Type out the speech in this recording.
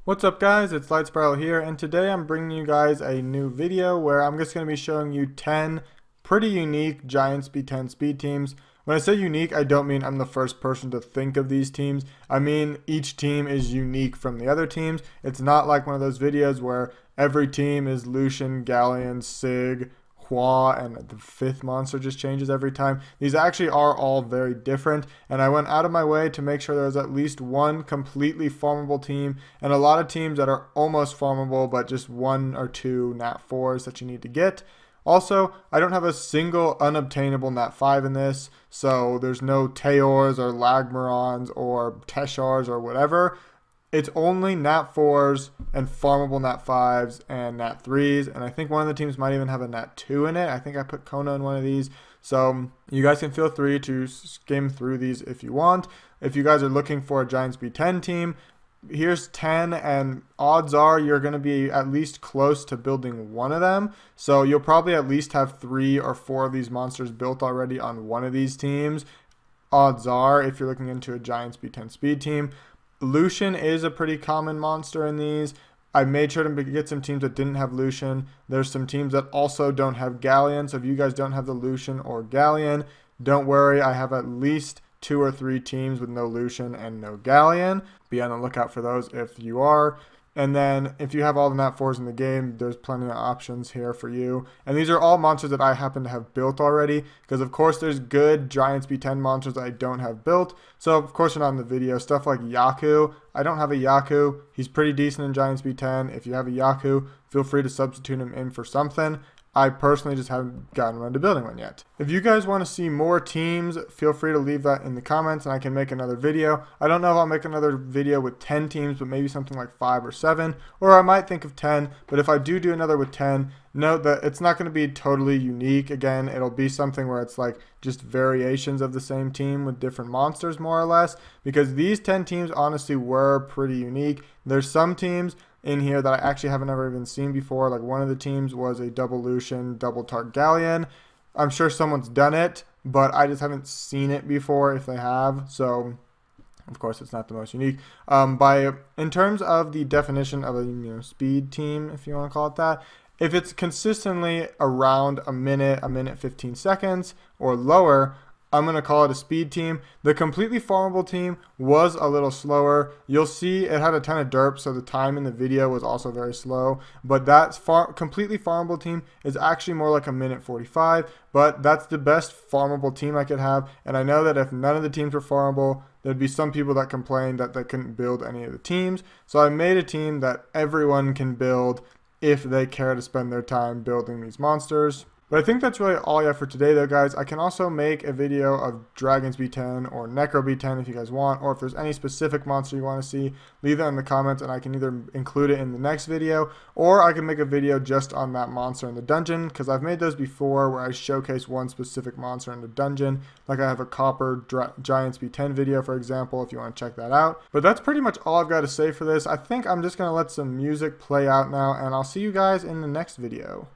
What's up guys, it's Lightspiral here, and today I'm bringing you guys a new video where I'm just going to be showing you 10 pretty unique Giants B10 speed teams. When I say unique, I don't mean I'm the first person to think of these teams. I mean each team is unique from the other teams. It's not like one of those videos where every team is Lucian, Galleon, Sig, and the fifth monster just changes every time. These actually are all very different, and I went out of my way to make sure there was at least one completely farmable team and a lot of teams that are almost farmable but just one or two NAT 4s that you need to get. Also, I don't have a single unobtainable NAT 5 in this, so there's no Teors or Lagmarons or Teshars or whatever. It's only NAT 4s and farmable NAT 5s and NAT 3s, and I think one of the teams might even have a NAT 2 in it. I think I put Kona in one of these, so you guys can feel free to skim through these if you want. If you guys are looking for a Giants B10 team, here's 10, and odds are you're going to be at least close to building one of them, so you'll probably at least have 3 or 4 of these monsters built already on one of these teams. Odds are, if you're looking into a Giants B10 speed team. Lucian is a pretty common monster in these. I made sure to get some teams that didn't have Lucian. There's some teams that also don't have Galleon, so if you guys don't have the Lucian or Galleon, don't worry, I have at least 2 or 3 teams with no Lucian and no Galleon. Be on the lookout for those if you are. And then if you have all the NAT 4s in the game, there's plenty of options here for you. And these are all monsters that I happen to have built already, because of course there's good Giants B10 monsters that I don't have built. So of course they're not in the video. Stuff like Yaku. I don't have a Yaku. He's pretty decent in Giants B10. If you have a Yaku, feel free to substitute him in for something. I personally just haven't gotten around to building one yet. If you guys want to see more teams, feel free to leave that in the comments and I can make another video. I don't know if I'll make another video with 10 teams, but maybe something like 5 or 7, or I might think of 10, but if I do another with 10, note that it's not going to be totally unique. Again, it'll be something where it's like just variations of the same team with different monsters more or less, because these 10 teams honestly were pretty unique. There's some teams in here that I actually haven't ever even seen before. Like one of the teams was a double Lucian, double Targallion. I'm sure someone's done it, but I just haven't seen it before if they have. So of course it's not the most unique. In terms of the definition of a speed team, if you want to call it that, if it's consistently around a minute 15 seconds or lower, I'm going to call it a speed team. The completely farmable team was a little slower. You'll see it had a ton of derps, so the time in the video was also very slow. But that completely farmable team is actually more like a minute 45. But that's the best farmable team I could have. And I know that if none of the teams were farmable, there'd be some people that complained that they couldn't build any of the teams. So I made a team that everyone can build if they care to spend their time building these monsters. But I think that's really all I have for today though, guys. I can also make a video of Dragons B10 or Necro B10 if you guys want, or if there's any specific monster you want to see, leave that in the comments and I can either include it in the next video, or I can make a video just on that monster in the dungeon, because I've made those before where I showcase one specific monster in the dungeon. Like I have a Copper Giants B10 video, for example, if you want to check that out. But that's pretty much all I've got to say for this. I think I'm just going to let some music play out now, and I'll see you guys in the next video.